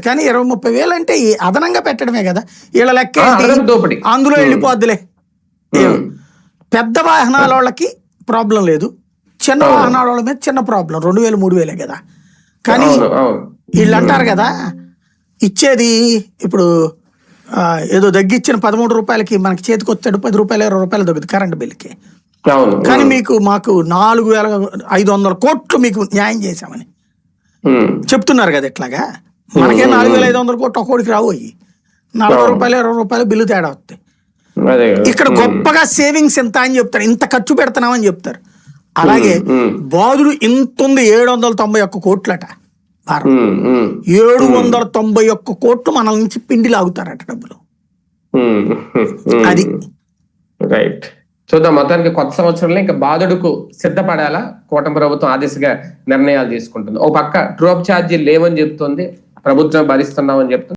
కానీ 20-30 వేలు అంటే అదనంగా పెట్టడమే కదా వీళ్ళ లెక్క అందులో వెళ్ళిపోద్దులే. పెద్ద వాహనాల వాళ్ళకి ప్రాబ్లం లేదు, చిన్న వాహనాల వాళ్ళ మీద చిన్న ప్రాబ్లం. 2000-3000 కదా. కానీ వీళ్ళు అంటారు కదా ఇచ్చేది ఇప్పుడు ఏదో తగ్గించిన 13 రూపాయలకి మనకి చేతికి వచ్చాడు 10 రూపాయలు 20 రూపాయలు తగ్గుతుంది కరెంట్ బిల్కి. కానీ మాకు 4500 కోట్లు మీకు న్యాయం చేశామని చెప్తున్నారు కదా. ఇట్లాగా మనకే 4500 కోట్లు ఒక్కోడికి రావు. 40 రూపాయలు 20 రూపాయలు బిల్లు తేడా వస్తాయి. ఇక్కడ గొప్పగా సేవింగ్స్ ఎంత అని చెప్తారు, ఇంత ఖర్చు పెడుతున్నామని చెప్తారు. అలాగే బాధుడు ఇంత ఉంది 791 కోట్లట. 791 కోట్లు మన నుంచి పిండి లాగుతారట డబ్బులు. అది రైట్. చూద్దాం. మొత్తానికి కొత్త సంవత్సరంలో ఇంకా బాధుడుకు సిద్ధపడాలా కూటమి ప్రభుత్వం ఆ దిశగా నిర్ణయాలు తీసుకుంటుంది. ఓ పక్క డ్రాప్ ఛార్జీలు లేవని చెప్తుంది, ప్రభుత్వం భరిస్తున్నామని చెప్తుంది.